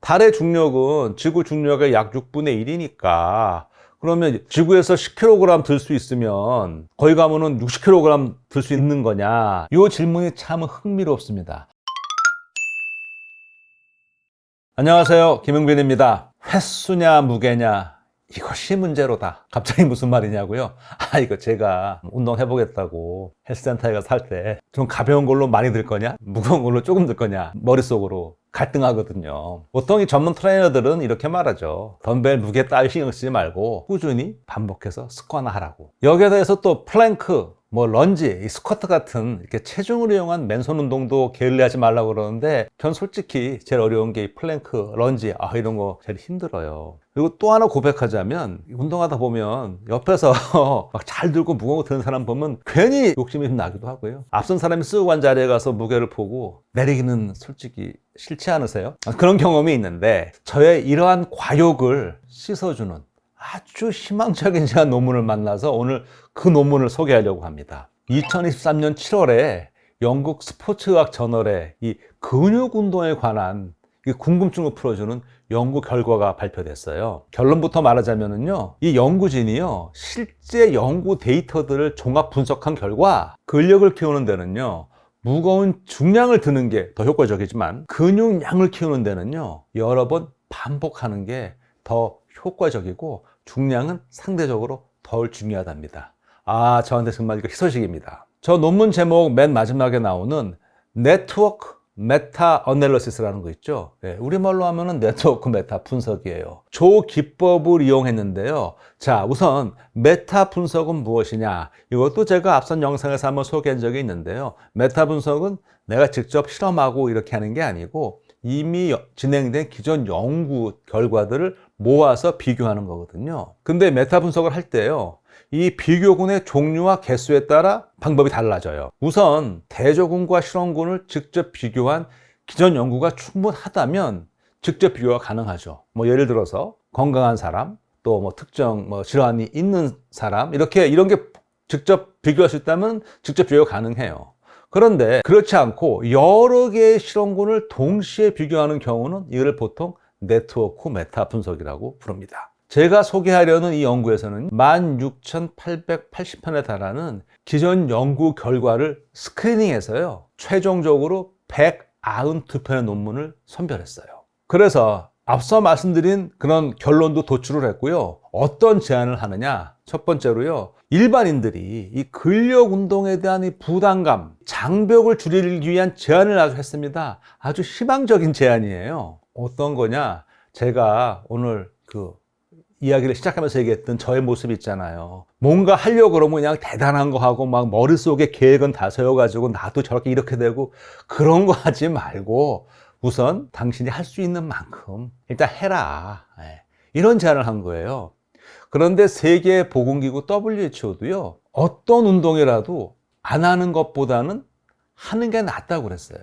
달의 중력은 지구 중력의 약 6분의 1이니까 그러면 지구에서 10kg 들 수 있으면 거기 가면은 60kg 들 수 있는 거냐? 이 질문이 참 흥미롭습니다. 안녕하세요, 김용빈입니다. 횟수냐 무게냐 이것이 문제로다. 갑자기 무슨 말이냐고요? 이거 제가 운동해보겠다고 헬스센터에 가서 할 때 좀 가벼운 걸로 많이 들 거냐? 무거운 걸로 조금 들 거냐? 머릿속으로 갈등하거든요. 보통 이 전문 트레이너들은 이렇게 말하죠. 덤벨 무게 따위 신경 쓰지 말고 꾸준히 반복해서 스쿼트 하라고. 여기에 대해서 또 플랭크, 런지, 이 스쿼트 같은 이렇게 체중을 이용한 맨손 운동도 게을리하지 말라고 그러는데 전 솔직히 제일 어려운 게 이 플랭크, 런지, 이런 거 제일 힘들어요. 그리고 또 하나 고백하자면 운동하다 보면 옆에서 막 잘 들고 무거운 거 드는 사람 보면 괜히 욕심이 좀 나기도 하고요. 앞선 사람이 쓰고 간 자리에 가서 무게를 보고 내리기는 솔직히 싫지 않으세요? 그런 경험이 있는데 저의 이러한 과욕을 씻어주는 아주 희망적인 제가 논문을 만나서 오늘 그 논문을 소개하려고 합니다. 2023년 7월에 영국 스포츠의학 저널에 이 근육 운동에 관한 궁금증을 풀어주는 연구 결과가 발표됐어요. 결론부터 말하자면요, 이 연구진이요 실제 연구 데이터들을 종합 분석한 결과 근력을 키우는 데는요 무거운 중량을 드는 게 더 효과적이지만 근육량을 키우는 데는요 여러 번 반복하는 게 더 효과적이고 중량은 상대적으로 덜 중요하답니다. 저한테 정말 이거 희소식입니다. 저 논문 제목 맨 마지막에 나오는 네트워크 메타 어널리시스라는 거 있죠. 우리말로 하면은 네트워크 메타 분석이에요. 조 기법을 이용했는데요. 자, 우선 메타 분석은 무엇이냐? 이것도 제가 앞선 영상에서 한번 소개한 적이 있는데요. 메타 분석은 내가 직접 실험하고 이렇게 하는 게 아니고 이미 진행된 기존 연구 결과들을 모아서 비교하는 거거든요. 근데 메타 분석을 할 때요, 이 비교군의 종류와 개수에 따라 방법이 달라져요. 우선 대조군과 실험군을 직접 비교한 기존 연구가 충분하다면 직접 비교가 가능하죠. 예를 들어서 건강한 사람, 또 특정 질환이 있는 사람, 이런 게 직접 비교할 수 있다면 직접 비교가 가능해요. 그런데 그렇지 않고 여러 개의 실험군을 동시에 비교하는 경우는 이를 보통 네트워크 메타 분석이라고 부릅니다. 제가 소개하려는 이 연구에서는 16,880편에 달하는 기존 연구 결과를 스크리닝해서요 최종적으로 192편의 논문을 선별했어요. 그래서 앞서 말씀드린 그런 결론도 도출을 했고요. 어떤 제안을 하느냐? 첫 번째로요, 일반인들이 이 근력 운동에 대한 이 부담감, 장벽을 줄이기 위한 제안을 아주 했습니다. 아주 희망적인 제안이에요. 어떤 거냐? 제가 오늘 이야기를 시작하면서 얘기했던 저의 모습 있잖아요. 뭔가 하려고 그러면 그냥 대단한 거 하고 막 머릿속에 계획은 다 세워가지고 나도 저렇게 이렇게 되고 그런 거 하지 말고 우선 당신이 할 수 있는 만큼 일단 해라. 이런 제안을 한 거예요. 그런데 세계보건기구 WHO도요, 어떤 운동이라도 안 하는 것보다는 하는 게 낫다고 그랬어요.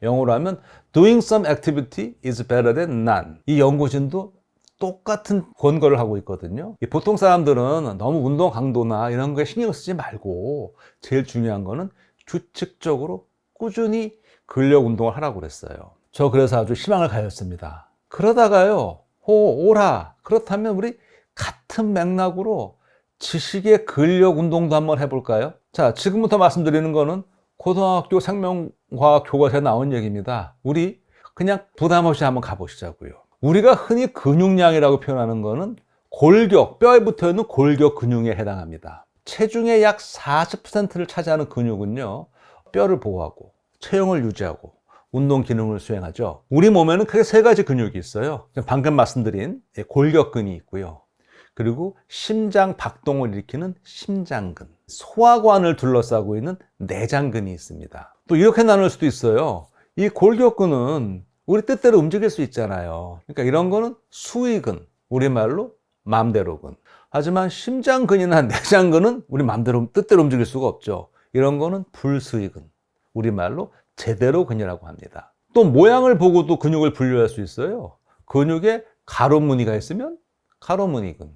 영어로 하면 doing some activity is better than none. 이 연구진도 똑같은 권고를 하고 있거든요. 보통 사람들은 너무 운동 강도나 이런 거에 신경 쓰지 말고 제일 중요한 거는 규칙적으로 꾸준히 근력 운동을 하라고 그랬어요. 저 그래서 아주 희망을 가졌습니다. 그러다가요, 오라. 그렇다면 우리 같은 맥락으로 지식의 근력 운동도 한번 해볼까요? 자, 지금부터 말씀드리는 거는 고등학교 생명과학 교과서에 나온 얘기입니다. 우리 그냥 부담 없이 한번 가보시자고요. 우리가 흔히 근육량이라고 표현하는 거는 골격, 뼈에 붙어있는 골격 근육에 해당합니다. 체중의 약 40%를 차지하는 근육은요, 뼈를 보호하고 체형을 유지하고 운동 기능을 수행하죠. 우리 몸에는 크게 세 가지 근육이 있어요. 방금 말씀드린 골격근이 있고요. 그리고 심장 박동을 일으키는 심장근, 소화관을 둘러싸고 있는 내장근이 있습니다. 또 이렇게 나눌 수도 있어요. 이 골격근은 우리 뜻대로 움직일 수 있잖아요. 그러니까 이런 거는 수의근, 우리말로 맘대로근. 하지만 심장근이나 내장근은 우리 맘대로 뜻대로 움직일 수가 없죠. 이런 거는 불수의근, 우리말로 제대로근이라고 합니다. 또 모양을 보고도 근육을 분류할 수 있어요. 근육에 가로무늬가 있으면 가로무늬근,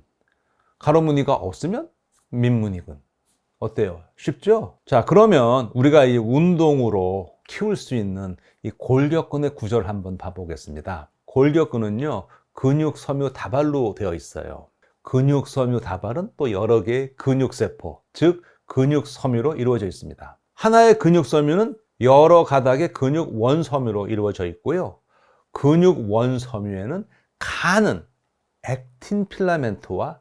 가로무늬가 없으면 민무늬근. 어때요? 쉽죠? 자, 그러면 우리가 이 운동으로 키울 수 있는 이 골격근의 구조를 한번 봐보겠습니다. 골격근은요, 근육섬유 다발로 되어 있어요. 근육섬유 다발은 또 여러 개의 근육세포, 즉 근육섬유로 이루어져 있습니다. 하나의 근육섬유는 여러 가닥의 근육원섬유로 이루어져 있고요. 근육원섬유에는 가는 액틴 필라멘트와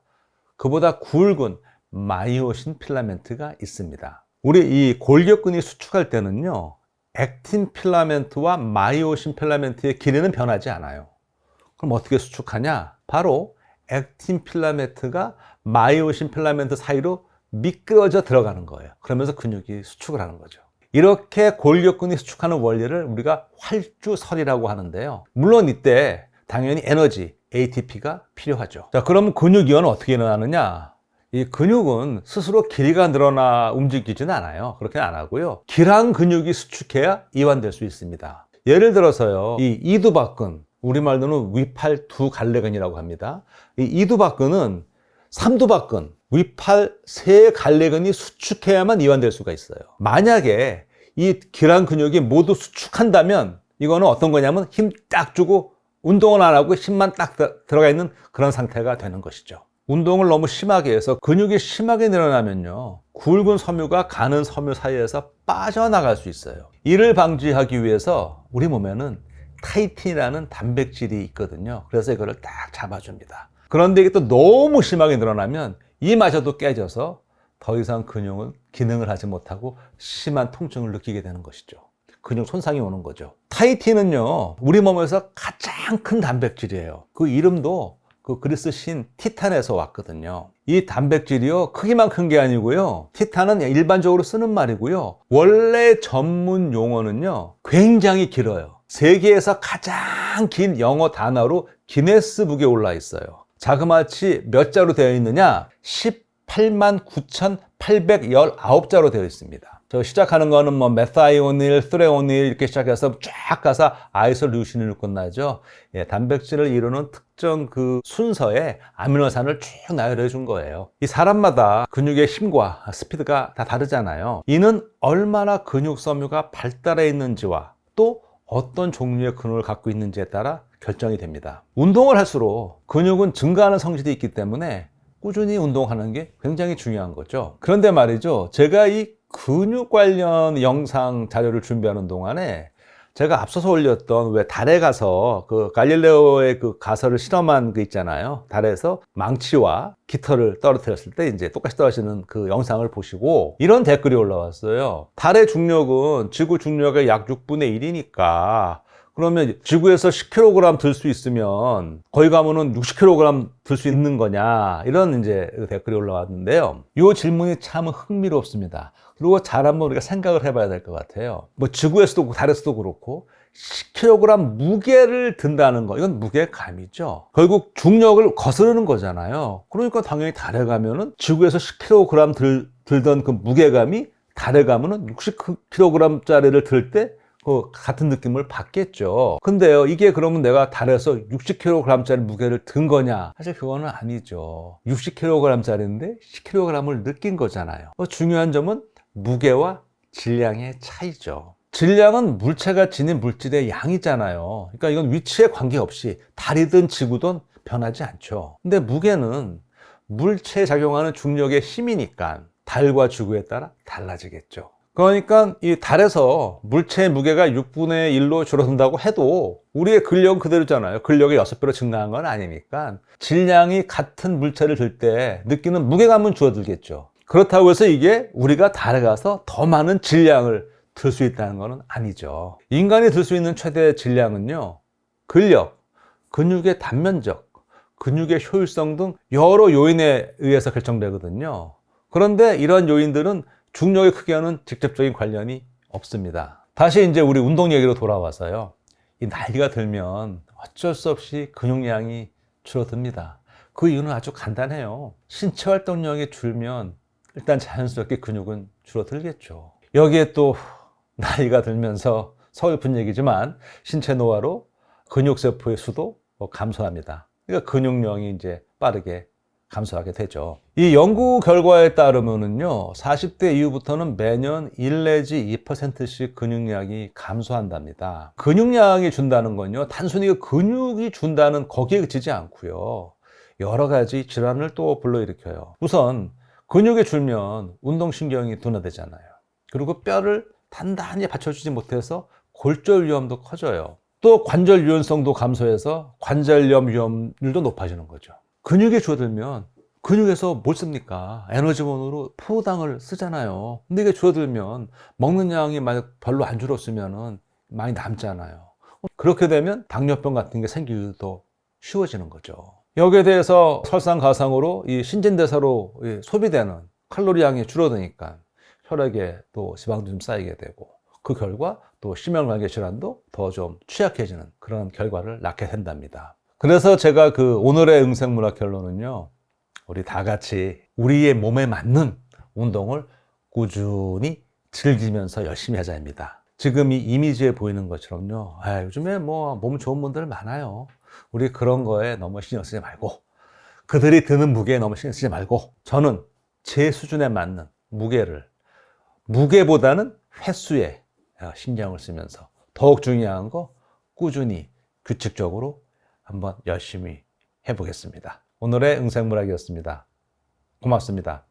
그보다 굵은 마이오신 필라멘트가 있습니다. 우리 이 골격근이 수축할 때는요, 액틴 필라멘트와 마이오신 필라멘트의 길이는 변하지 않아요. 그럼 어떻게 수축하냐? 바로 액틴 필라멘트가 마이오신 필라멘트 사이로 미끄러져 들어가는 거예요. 그러면서 근육이 수축을 하는 거죠. 이렇게 골격근이 수축하는 원리를 우리가 활주설이라고 하는데요. 물론 이때 당연히 에너지, ATP가 필요하죠. 자, 그럼 근육 이완은 어떻게 일어나느냐? 이 근육은 스스로 길이가 늘어나 움직이지는 않아요. 그렇게는 안 하고요. 길한 근육이 수축해야 이완될 수 있습니다. 예를 들어서요, 이 이두박근, 우리말로는 위팔 두 갈래근이라고 합니다. 이 이두박근은 삼두박근, 위팔 세 갈래근이 수축해야만 이완될 수가 있어요. 만약에 이 길한 근육이 모두 수축한다면 이거는 어떤 거냐면 힘 딱 주고 운동을 안 하고 힘만 딱 들어가 있는 그런 상태가 되는 것이죠. 운동을 너무 심하게 해서 근육이 심하게 늘어나면요, 굵은 섬유가 가는 섬유 사이에서 빠져나갈 수 있어요. 이를 방지하기 위해서 우리 몸에는 타이틴이라는 단백질이 있거든요. 그래서 이거를 딱 잡아줍니다. 그런데 이게 또 너무 심하게 늘어나면 이마저도 깨져서 더 이상 근육은 기능을 하지 못하고 심한 통증을 느끼게 되는 것이죠. 근육 손상이 오는 거죠. 타이틴은요, 우리 몸에서 가장 큰 단백질이에요. 그 이름도 그 그리스 신 티탄에서 왔거든요. 이 단백질이요, 크기만 큰 게 아니고요, 티탄은 일반적으로 쓰는 말이고요, 원래 전문 용어는요 굉장히 길어요. 세계에서 가장 긴 영어 단어로 기네스북에 올라 있어요. 자그마치 몇 자로 되어 있느냐? 18만 9,819자로 되어 있습니다. 저 시작하는 거는 뭐 메사이오닐, 쓰레오닐 이렇게 시작해서 쫙 가서 아이솔루신으로 끝나죠. 예, 단백질을 이루는 특정 그 순서에 아미노산을 쭉 나열해 준 거예요. 이 사람마다 근육의 힘과 스피드가 다 다르잖아요. 이는 얼마나 근육섬유가 발달해 있는지와 또 어떤 종류의 근육을 갖고 있는지에 따라 결정이 됩니다. 운동을 할수록 근육은 증가하는 성질이 있기 때문에 꾸준히 운동하는 게 굉장히 중요한 거죠. 그런데 말이죠, 제가 이 근육 관련 영상 자료를 준비하는 동안에 제가 앞서서 올렸던 왜 달에 가서 그 갈릴레오의 그 가설을 실험한 그 있잖아요. 달에서 망치와 깃털을 떨어뜨렸을 때 이제 똑같이 떨어지는 그 영상을 보시고 이런 댓글이 올라왔어요. 달의 중력은 지구 중력의 약 6분의 1이니까 그러면 지구에서 10kg 들 수 있으면 거기 가면은 60kg 들 수 있는 거냐, 이런 이제 댓글이 올라왔는데요. 이 질문이 참 흥미롭습니다. 그리고 잘 한번 우리가 생각을 해봐야 될 것 같아요. 뭐 지구에서도 그렇고 달에서도 그렇고 10kg 무게를 든다는 거, 이건 무게감이죠. 결국 중력을 거스르는 거잖아요. 그러니까 당연히 달에 가면은 지구에서 10kg 들던 그 무게감이 달에 가면은 60kg짜리를 들 때 그 같은 느낌을 받겠죠. 근데요, 이게 그러면 내가 달에서 60kg짜리 무게를 든 거냐? 사실 그거는 아니죠. 60kg짜리인데 10kg을 느낀 거잖아요. 중요한 점은 무게와 질량의 차이죠. 질량은 물체가 지닌 물질의 양이잖아요. 그러니까 이건 위치에 관계없이 달이든 지구든 변하지 않죠. 근데 무게는 물체에 작용하는 중력의 힘이니까 달과 지구에 따라 달라지겠죠. 그러니까 이 달에서 물체의 무게가 6분의 1로 줄어든다고 해도 우리의 근력은 그대로잖아요. 근력이 6배로 증가한 건 아니니까 질량이 같은 물체를 들 때 느끼는 무게감은 줄어들겠죠. 그렇다고 해서 이게 우리가 달에 가서 더 많은 질량을 들 수 있다는 건 아니죠. 인간이 들 수 있는 최대 질량은요, 근력, 근육의 단면적, 근육의 효율성 등 여러 요인에 의해서 결정되거든요. 그런데 이런 요인들은 중력의 크기와는 직접적인 관련이 없습니다. 다시 이제 우리 운동 얘기로 돌아와서요, 이 나이가 들면 어쩔 수 없이 근육량이 줄어듭니다. 그 이유는 아주 간단해요. 신체 활동량이 줄면 일단 자연스럽게 근육은 줄어들겠죠. 여기에 또 나이가 들면서 서글픈 얘기지만 신체 노화로 근육세포의 수도 감소합니다. 그러니까 근육량이 이제 빠르게 감소하게 되죠. 이 연구 결과에 따르면은요, 40대 이후부터는 매년 1 내지 2%씩 근육량이 감소한답니다. 근육량이 준다는 건요, 단순히 근육이 준다는 거기에 그치지 않고요, 여러 가지 질환을 또 불러일으켜요. 우선 근육이 줄면 운동신경이 둔화되잖아요. 그리고 뼈를 단단히 받쳐주지 못해서 골절 위험도 커져요. 또 관절 유연성도 감소해서 관절염 위험률도 높아지는 거죠. 근육이 줄어들면 근육에서 뭘 씁니까? 에너지원으로 포당을 쓰잖아요. 근데 이게 줄어들면 먹는 양이 만약 별로 안 줄었으면 많이 남잖아요. 그렇게 되면 당뇨병 같은 게 생기기도 쉬워지는 거죠. 여기에 대해서 설상가상으로 이 신진대사로 소비되는 칼로리 양이 줄어드니까 혈액에 또 지방도 좀 쌓이게 되고, 그 결과 또 심혈관계 질환도 더 좀 취약해지는 그런 결과를 낳게 된답니다. 그래서 제가 그 오늘의 응생물학 결론은요, 우리 다 같이 우리의 몸에 맞는 운동을 꾸준히 즐기면서 열심히 하자입니다. 지금 이 이미지에 보이는 것처럼요, 요즘에 뭐 몸 좋은 분들 많아요. 우리 그런 거에 너무 신경 쓰지 말고, 그들이 드는 무게에 너무 신경 쓰지 말고, 저는 제 수준에 맞는 무게보다는 횟수에 신경을 쓰면서, 더욱 중요한 거 꾸준히 규칙적으로 한번 열심히 해보겠습니다. 오늘의 응생물학이었습니다. 고맙습니다.